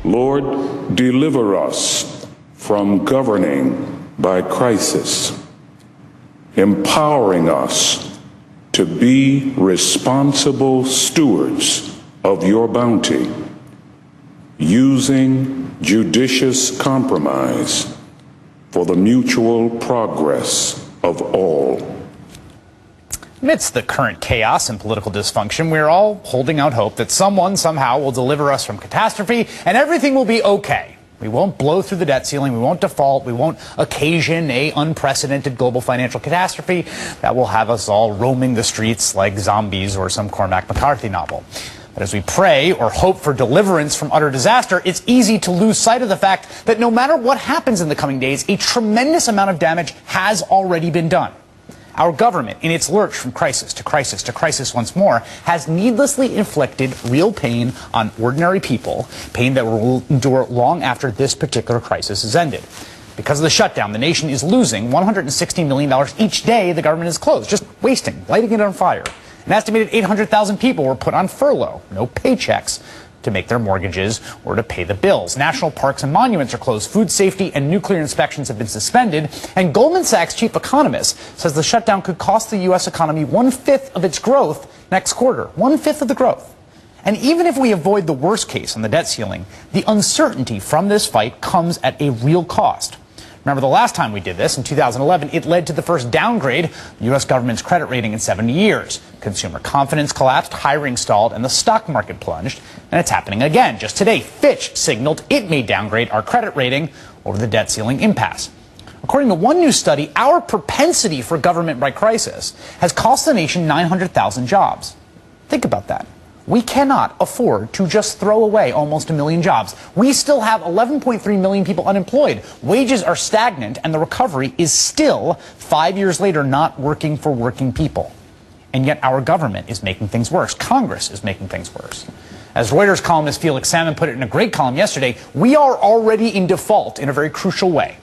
Lord, deliver us from governing by crisis, empowering us to be responsible stewards of your bounty, using judicious compromise for the mutual progress of all. Amidst the current chaos and political dysfunction, we're all holding out hope that someone somehow will deliver us from catastrophe and everything will be okay. We won't blow through the debt ceiling, we won't default, we won't occasion an unprecedented global financial catastrophe that will have us all roaming the streets like zombies or some Cormac McCarthy novel. But as we pray or hope for deliverance from utter disaster, it's easy to lose sight of the fact that no matter what happens in the coming days, a tremendous amount of damage has already been done. Our government, in its lurch from crisis to crisis to crisis once more, has needlessly inflicted real pain on ordinary people, pain that will endure long after this particular crisis is ended. Because of the shutdown, the nation is losing $160 million each day the government is closed, just wasting, lighting it on fire. An estimated 800,000 people were put on furlough, no paychecks to make their mortgages or to pay the bills. National parks and monuments are closed. Food safety and nuclear inspections have been suspended. And Goldman Sachs chief economist says the shutdown could cost the U.S. economy 1/5 of its growth next quarter. 1/5 of the growth. And even if we avoid the worst case on the debt ceiling, the uncertainty from this fight comes at a real cost. Remember the last time we did this, in 2011, it led to the first downgrade of the U.S. government's credit rating in 70 years. Consumer confidence collapsed, hiring stalled, and the stock market plunged. And it's happening again. Just today, Fitch signaled it may downgrade our credit rating over the debt ceiling impasse. According to one new study, our propensity for government by crisis has cost the nation 900,000 jobs. Think about that. We cannot afford to just throw away almost 1 million jobs. We still have 11.3 million people unemployed. Wages are stagnant, and the recovery is still, 5 years later, not working for working people. And yet our government is making things worse. Congress is making things worse. As Reuters columnist Felix Salmon put it in a great column yesterday, we are already in default in a very crucial way.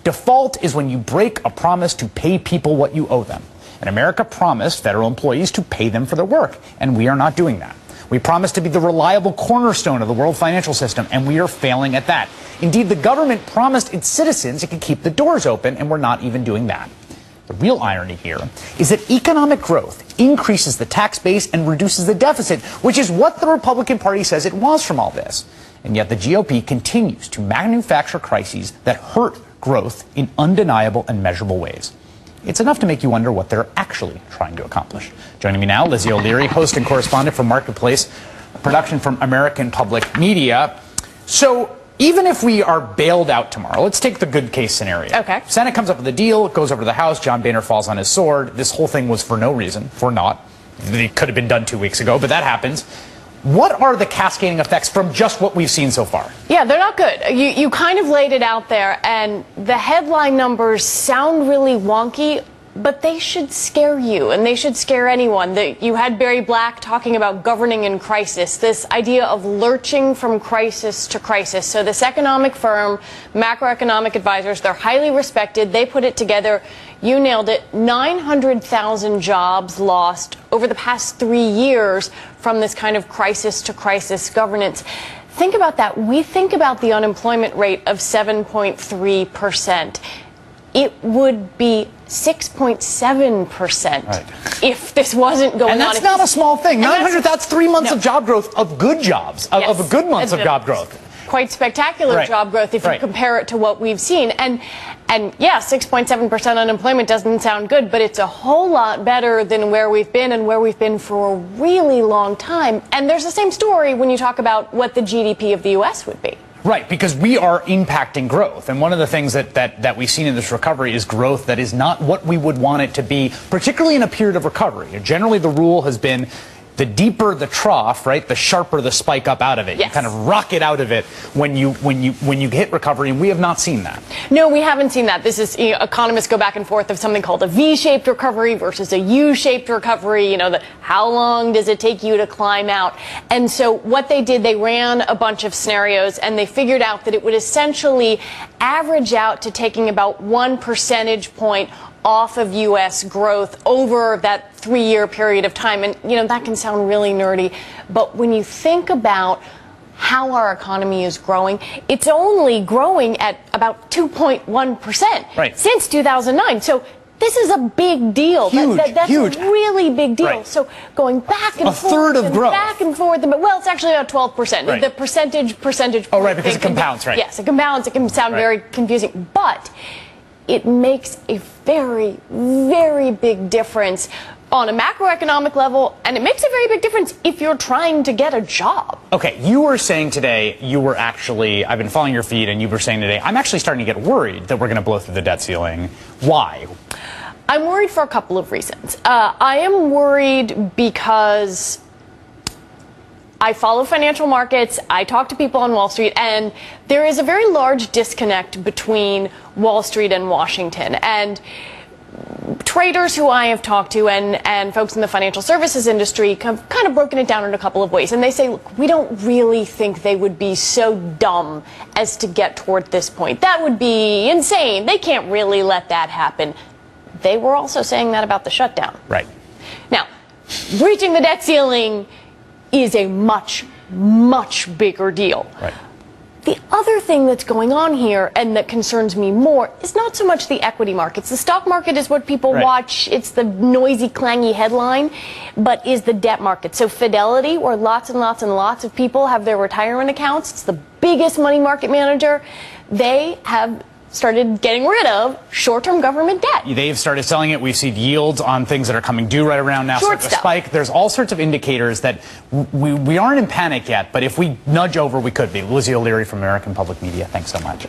Default is when you break a promise to pay people what you owe them. And America promised federal employees to pay them for their work, and we are not doing that. We promised to be the reliable cornerstone of the world financial system, and we are failing at that. Indeed, the government promised its citizens it could keep the doors open, and we're not even doing that. The real irony here is that economic growth increases the tax base and reduces the deficit, which is what the Republican Party says it wants from all this. And yet the GOP continues to manufacture crises that hurt growth in undeniable and measurable ways. It's enough to make you wonder what they're actually trying to accomplish. Joining me now, Lizzie O'Leary, host and correspondent for Marketplace, production from American Public Media. So even if we are bailed out tomorrow, let's take the good case scenario. Okay. Senate comes up with a deal, it goes over to the House, John Boehner falls on his sword. This whole thing was for no reason, for naught. It could have been done 2 weeks ago, but that happens. What are the cascading effects from just what we've seen so far? Yeah, they're not good. You kind of laid it out there, and the headline numbers sound really wonky, but they should scare you, and they should scare anyone. You had Barry Black talking about governing in crisis, this idea of lurching from crisis to crisis. So this economic firm, Macroeconomic Advisors, they're highly respected. They put it together. You nailed it. 900,000 jobs lost over the past 3 years from this kind of crisis to crisis governance. Think about that. We think about the unemployment rate of 7.3%. It would be 6.7% if this wasn't going on. And that's not a small thing. 900, that's 3 months of job growth, of good jobs, of good months of job growth. Quite spectacular job growth if you compare it to what we've seen. And yeah, 6.7% unemployment doesn't sound good, but it's a whole lot better than where we've been and where we've been for a really long time. And there's the same story when you talk about what the GDP of the U.S. would be. Right, because we are impacting growth. And one of the things that we've seen in this recovery is growth that is not what we would want it to be, particularly in a period of recovery. Generally, the rule has been the deeper the trough, right, the sharper the spike up out of it. Yes. You kind of rocket out of it when you hit recovery, and we have not seen that. No, we haven't seen that. This is, economists go back and forth of something called a V-shaped recovery versus a U-shaped recovery. How long does it take you to climb out? And so what they did, they ran a bunch of scenarios, and they figured out that it would essentially average out to taking about 1 percentage point off of U.S. growth over that 3-year period of time. And, that can sound really nerdy. But when you think about how our economy is growing, it's only growing at about 2.1% since 2009. So this is a big deal. Huge, that's huge. a really big deal. Right. So going back and a forth, third of and growth. back and forth. Well, it's actually about 12%. Right. The percentage. Oh, right, because it compounds, right? Yes, it compounds. It can sound very confusing, but it makes a very, very big difference on a macroeconomic level, and it makes a very big difference if you're trying to get a job. Okay, you were saying today, I've been following your feed, and you were saying today, I'm actually starting to get worried that we're going to blow through the debt ceiling. Why? I'm worried for a couple of reasons. I am worried because I follow financial markets, I talk to people on Wall Street, and there is a very large disconnect between Wall Street and Washington. And traders who I have talked to and folks in the financial services industry have kind of broken it down in a couple of ways. And they say, look, we don't really think they would be so dumb as to get toward this point. That would be insane. They can't really let that happen. They were also saying that about the shutdown. Right. Now, breaching the debt ceiling is a much, much bigger deal. Right. The other thing that's going on here and that concerns me more is not so much the equity markets. The stock market is what people watch. It's the noisy, clangy headline, but is the debt market. So Fidelity, where lots and lots and lots of people have their retirement accounts, it's the biggest money market manager. They have started getting rid of short-term government debt. They've started selling it. We've seen yields on things that are coming due right around now start to spike. There's all sorts of indicators that we aren't in panic yet, but if we nudge over, we could be. Lizzie O'Leary from American Public Media, thanks so much.